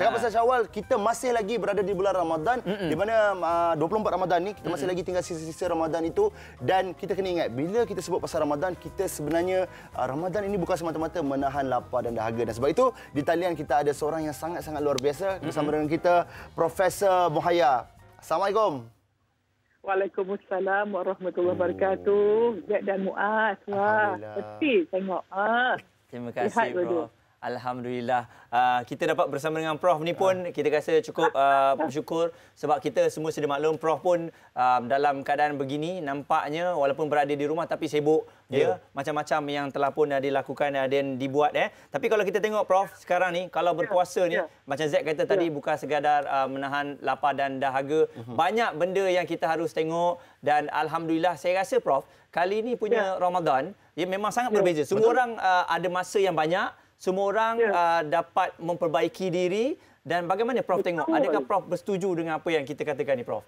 Cakap pasal Syawal, kita masih lagi berada di bulan Ramadan, di mana 24 Ramadan ni kita masih lagi tinggal sisa-sisa Ramadan itu, dan kita kena ingat bila kita sebut pasal Ramadan, kita sebenarnya Ramadan ini bukan semata-mata menahan lapar dan dahaga, dan sebab itu di talian kita ada seorang yang sangat-sangat luar biasa bersama dengan kita, Profesor Muhayya. Assalamualaikum. Waalaikumsalam warahmatullahi wabarakatuh. Zaid dan Muaz. Wah, betul tengok. Terima kasih, Prof. Alhamdulillah. Kita dapat bersama dengan Prof ni pun kita rasa cukup bersyukur sebab kita semua sedia maklum Prof pun dalam keadaan begini nampaknya walaupun berada di rumah tapi sibuk macam-macam yang telah pun dilakukan dan dibuat Tapi kalau kita tengok Prof sekarang ni kalau berpuasa ni macam Zaid kata tadi bukan sekadar menahan lapar dan dahaga, banyak benda yang kita harus tengok, dan alhamdulillah saya rasa Prof kali ni punya Ramadan memang sangat berbeza. Semua orang ada masa yang banyak. Semua orang dapat memperbaiki diri, dan bagaimana Prof tengok? Adakah Prof bersetuju dengan apa yang kita katakan ni, Prof?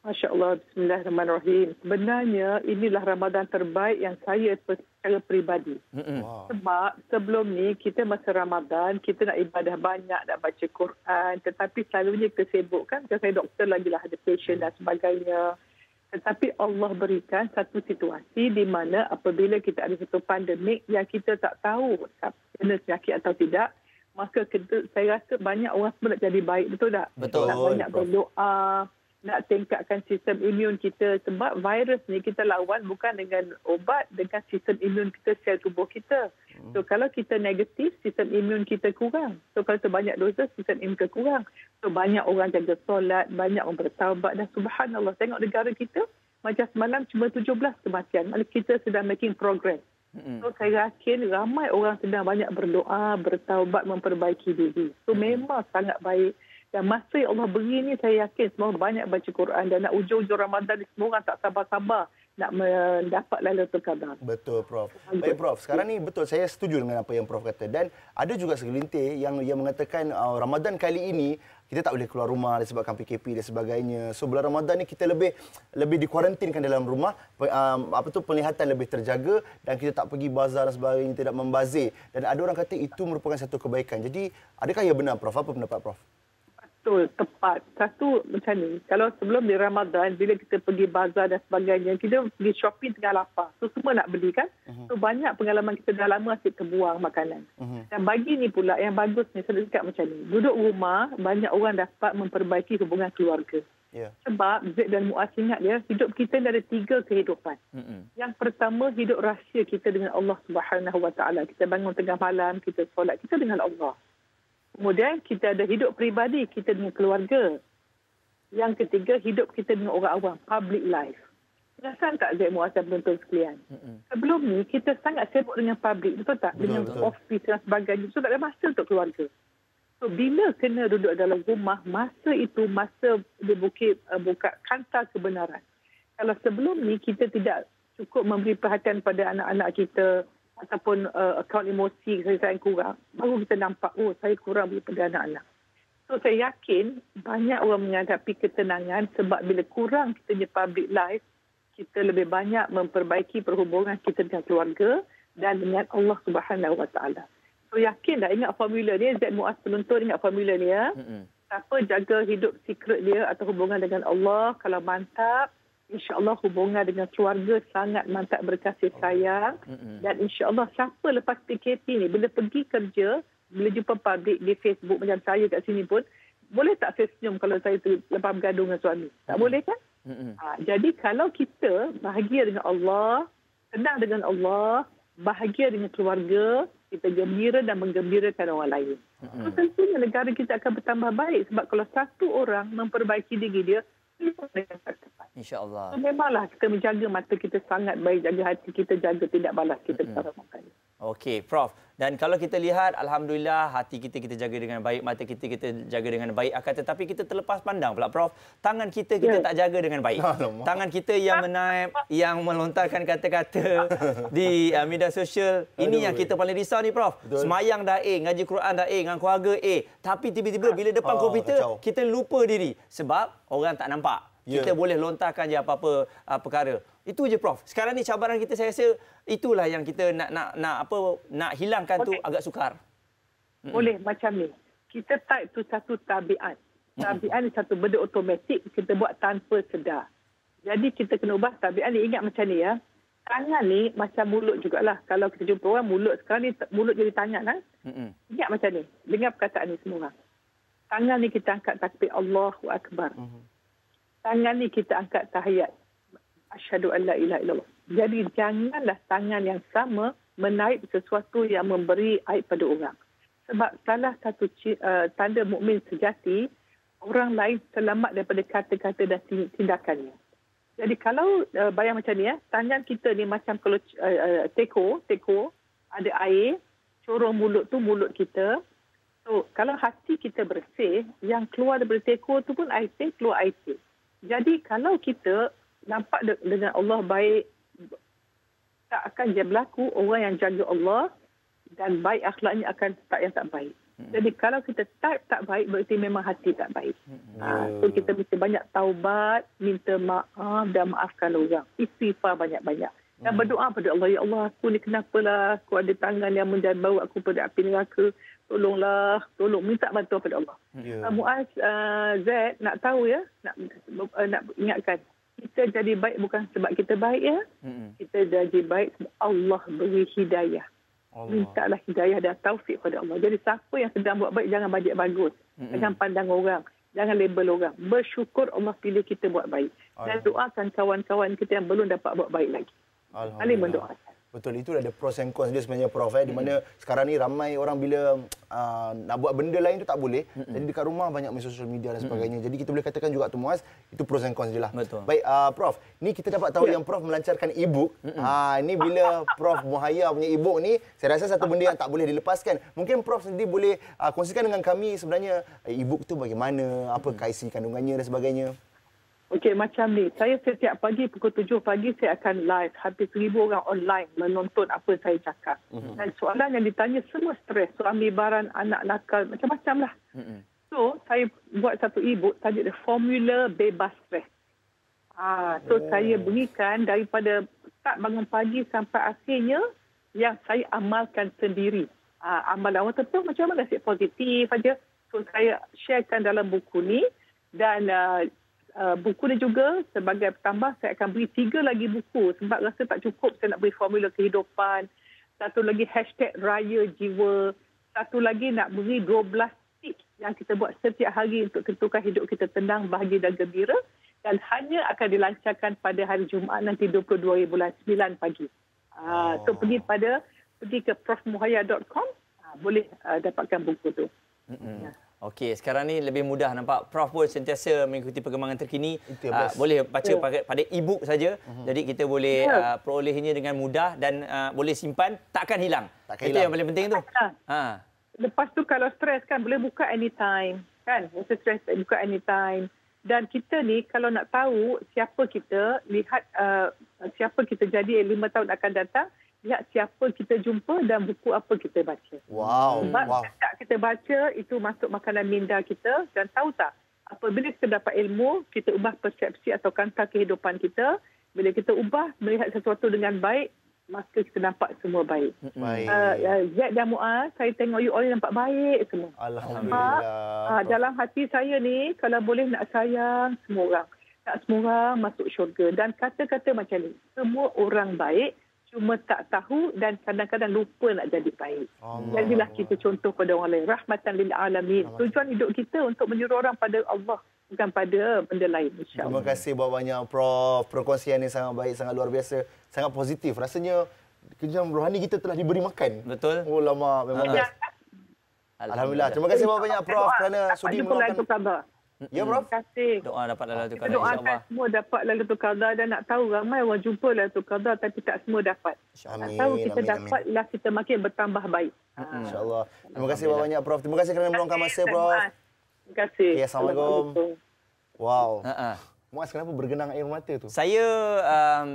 Masya Allah, bismillahirrahmanirrahim. Sebenarnya inilah Ramadan terbaik yang saya secara peribadi. Sebab sebelum ni kita masa Ramadan, kita nak ibadah banyak, nak baca Quran, tetapi selalunya kita sibuk kan. Saya doktor lagi lah, ada patient dan sebagainya. Tetapi Allah berikan satu situasi di mana apabila kita ada satu pandemik yang kita tak tahu kena penyakit atau tidak, maka saya rasa banyak orang semua nak jadi baik, betul tak? Betul. Nak banyak berdoa, nak tingkatkan sistem imun kita. Sebab virus ni kita lawan bukan dengan obat, dengan sistem imun kita, sel tubuh kita. So kalau kita negatif, sistem imun kita kurang. So kalau banyak dosa, sistem imun kita kurang. So banyak orang jaga solat, banyak orang bertaubat, dan subhanallah, tengok negara kita, macam semalam cuma 17 kematian. Maksudnya kita sedang making progress. So saya yakin ramai orang sedang banyak berdoa, bertaubat, memperbaiki diri. So memang sangat baik. Dan masa yang Allah beri ni, saya yakin semua banyak baca Quran, dan nak ujung-ujung Ramadan ni semua orang tak sabar-sabar nak mendapat Lailatul Qadar. Betul, Prof. Baik, Prof. Sekarang ni betul, saya setuju dengan apa yang Prof kata. Dan ada juga segelintir yang mengatakan Ramadan kali ini kita tak boleh keluar rumah disebabkan PKP dan sebagainya. So bulan Ramadan ni kita lebih dikuarantinkan dalam rumah, penglihatan lebih terjaga, dan kita tak pergi bazar dan sebagainya, tidak membazir. Dan ada orang kata itu merupakan satu kebaikan. Jadi adakah ia benar, Prof? Apa pendapat Prof? Betul, tepat. Satu macam ni, kalau sebelum di Ramadan, bila kita pergi bazar dan sebagainya, kita pergi shopping tengah lapar. So semua nak beli kan? So banyak pengalaman kita dah lama asyik terbuang makanan. Dan bagi ni pula yang bagus ni, saya cakap macam ni. Duduk rumah, banyak orang dapat memperbaiki hubungan keluarga. Sebab Zaid dan Muaz ingat dia, hidup kita ada 3 kehidupan. Yang pertama, hidup rahsia kita dengan Allah Subhanahu Wa Taala. Kita bangun tengah malam, kita solat, kita dengan Allah. Kemudian kita ada hidup peribadi kita dengan keluarga. Yang ketiga, hidup kita dengan orang awam, public life. Perasan tak Zaid Muaz dan penonton sekalian? Sebelum ni kita sangat sibuk dengan public, betul tak? Dengan office dan sebagainya. So tak ada masa untuk keluarga. So bila kena duduk dalam rumah, masa itu masa dia buka kantar kebenaran. Kalau sebelum ni kita tidak cukup memberi perhatian pada anak-anak kita, ataupun akaun emosi saya kurang, baru kita nampak, oh saya kurang beri pada anak-anak. So saya yakin banyak orang menghadapi ketenangan sebab bila kurang kita punya public life, kita lebih banyak memperbaiki perhubungan kita dengan keluarga dan dengan Allah Subhanahu Wa Taala. So yakin dah, ingat formula ni, Zaid Muaz penonton ingat formula ni ya. Siapa jaga hidup secret dia atau hubungan dengan Allah, kalau mantap, InsyaAllah hubungan dengan keluarga sangat mantap, berkasih sayang. Dan insyaAllah siapa lepas PKP ni, bila pergi kerja, bila jumpa public di Facebook macam saya kat sini pun, boleh tak saya senyum kalau saya lepas bergaduh dengan suami? Tak boleh kan? Jadi kalau kita bahagia dengan Allah, tenang dengan Allah, bahagia dengan keluarga, kita gembira dan menggembirakan orang lain. So, tentunya negara kita akan bertambah baik. Sebab kalau satu orang memperbaiki diri dia, InsyaAllah. Memanglah kita menjaga mata kita sangat baik, jaga hati kita, jaga tidak balas kita pada makan. Okey, Prof. Dan kalau kita lihat, alhamdulillah hati kita jaga dengan baik, mata kita jaga dengan baik. Akan tetapi kita terlepas pandang pula, Prof. Tangan kita tak jaga dengan baik. Tangan kita yang menaip, yang melontarkan kata-kata di media sosial. Ini yang kita paling risau ni, Prof. Semayang dah ngaji Quran dah dengan keluarga tapi tiba-tiba bila depan komputer, kita lupa diri. Sebab orang tak nampak. Kita boleh lontarkan je apa-apa perkara. Itu je, Prof. Sekarang ni cabaran kita, saya rasa itulah yang kita nak hilangkan tu agak sukar. Boleh macam ni. kita type tu satu tabiat. Tabiat ni satu benda automatik kita buat tanpa sedar. Jadi kita kena ubah tabiat ni. Ingat macam ni ya. Tangan ni macam mulut jugalah. Kalau kita jumpa orang mulut, sekarang ni mulut jadi tangan kan. Ingat macam ni. Dengar perkataan ni semua orang. Tangan ni kita angkat takbir Allahu Akbar. Tangan ni kita angkat tahiyat. Asyhadu an la ilaha illallah. Jadi janganlah tangan yang sama menaib sesuatu yang memberi aib pada orang. Sebab salah satu tanda mukmin sejati, orang lain selamat daripada kata-kata dan tindakannya. Jadi kalau bayang macam ni tangan kita ni macam kalau teko ada air, corong mulut tu mulut kita. So kalau hati kita bersih, yang keluar daripada teko tu pun air teh, keluar air teh. Jadi kalau kita nampak dengan Allah baik, tak akan dia berlaku orang yang jaga Allah dan baik akhlaknya akan tak yang tak baik. Jadi kalau kita tak baik, berarti memang hati tak baik. So kita mesti banyak taubat, minta maaf dan maafkan orang. Istighfar banyak-banyak. Dan berdoa pada Allah, ya Allah, aku ni kenapalah, aku ada tangan yang menjambau aku pada api neraka. Tolonglah, tolong, minta bantuan pada Allah. Muaz, Z, nak tahu ya, nak ingatkan. Kita jadi baik bukan sebab kita baik ya. Kita jadi baik sebab Allah beri hidayah. Mintalah hidayah dan taufik pada Allah. Jadi siapa yang sedang buat baik, jangan bajet bagus. Jangan pandang orang. Jangan label orang. Bersyukur Allah pilih kita buat baik. Dan doakan kawan-kawan kita yang belum dapat buat baik lagi. Saling mendoakan. Betul, itu ada pros and cons dia sebenarnya Prof. Di mana sekarang ni ramai orang bila nak buat benda lain tu tak boleh. Jadi dekat rumah banyak main social media dan sebagainya. Jadi kita boleh katakan juga tu Muaz, itu pros and cons je lah. Betul. Baik, Prof. Ni kita dapat tahu yang Prof melancarkan e-book. Ini bila Prof Muhaya punya e-book ni, saya rasa satu benda yang tak boleh dilepaskan. Mungkin Prof sendiri boleh kongsikan dengan kami sebenarnya e-book tu bagaimana, apakah isi kandungannya dan sebagainya. Okey, macam ni. Saya setiap pagi pukul 7 pagi saya akan live. Hampir 1,000 orang online menonton apa saya cakap. Dan soalan yang ditanya semua stres. Suami baran, anak nakal, macam-macam lah. So, saya buat satu e-book tajuk dia Formula Bebas Stres. Saya berikan daripada start bangun pagi sampai akhirnya yang saya amalkan sendiri. Amalan orang tentu macam mana nasib positif saja. So, saya sharekan dalam buku ni. Dan buku ni juga sebagai tambah saya akan beri 3 lagi buku sebab rasa tak cukup saya nak beri formula kehidupan. Satu lagi hashtag Raya Jiwa. Satu lagi nak beri 12 tips yang kita buat setiap hari untuk tentukan hidup kita tenang, bahagia dan gembira. Dan hanya akan dilancarkan pada hari Jumaat nanti 22 bulan 9 pagi. So pergi ke profmuhaya.com, boleh dapatkan buku tu. Okey, sekarang ni lebih mudah nampak Prof pun sentiasa mengikuti perkembangan terkini. Boleh baca pada e-book saja. Jadi kita boleh perolehnya dengan mudah dan boleh simpan, takkan hilang. Itu yang paling penting tu. Lepas tu kalau stres kan boleh buka anytime. Kan? Rasa stres buka anytime. Dan kita ni kalau nak tahu siapa kita, lihat siapa kita jadi 5 tahun akan datang. Lihat siapa kita jumpa dan buku apa kita baca. Sebab setiap kita baca, itu masuk makanan minda kita. Dan tahu tak, apabila kita dapat ilmu, kita ubah persepsi atau kanta kehidupan kita. Bila kita ubah, melihat sesuatu dengan baik, maka kita nampak semua baik. Z dan Muaz, saya tengok you all nampak baik semua. Alhamdulillah. Dalam hati saya ni, kalau boleh nak sayang semua orang. Tak semua orang masuk syurga. Dan kata-kata macam ni, semua orang baik, cuma tak tahu dan kadang-kadang lupa nak jadi baik. Jadilah kita contoh pada orang lain. Rahmatan lil alamin. Tujuan hidup kita untuk menyuruh orang pada Allah, bukan pada benda lain, insya-Allah. Terima kasih banyak Prof. Perkongsian ini sangat baik, sangat luar biasa, sangat positif. Rasanya kejian rohani kita telah diberi makan. Betul. Oh lama memang best. Alhamdulillah. Terima kasih banyak Prof kerana sudi meluangkan. Ya, Prof. Terima kasih. Doa dapat Lailatul Qadar, insya-Allah. insya-Allah. Semua dapat Lailatul Qadar dan nak tahu ramai orang jumpa Lailatul Qadar tapi tak semua dapat. Nak tahu kita dapatlah kita makin bertambah baik. Insya-Allah. Terima kasih banyak Prof. Terima kasih kerana meluangkan masa Prof. Terima kasih. Okay, Assalamualaikum. Wow. Muaz, kenapa bergenang air mata tu? Saya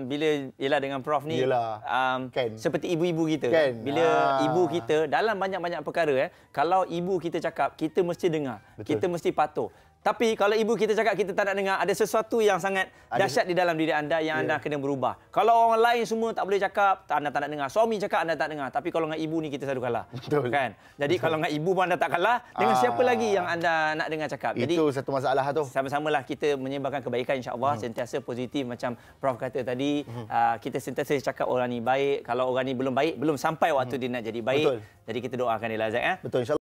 bila ialah dengan Prof ni kan? seperti ibu-ibu kita. Kan? Bila ibu kita dalam banyak-banyak perkara kalau ibu kita cakap, kita mesti dengar. Betul. Kita mesti patuh. Tapi kalau ibu kita cakap kita tak nak dengar, ada sesuatu yang sangat dahsyat di dalam diri anda yang anda kena berubah. Kalau orang lain semua tak boleh cakap, anda tak nak dengar. Suami cakap, anda tak dengar. Tapi kalau dengan ibu ni kita selalu kalah. Betul. Kan? Jadi kalau dengan ibu pun anda tak kalah, dengan siapa lagi yang anda nak dengar cakap? Jadi itu satu masalah tu. sama-samalah kita menyebarkan kebaikan, insya-Allah, sentiasa positif macam Prof kata tadi. Kita sentiasa cakap orang ni baik. Kalau orang ni belum baik, belum sampai waktu dia nak jadi baik. Betul. Jadi kita doakan dia lah, Zack. Betul, insya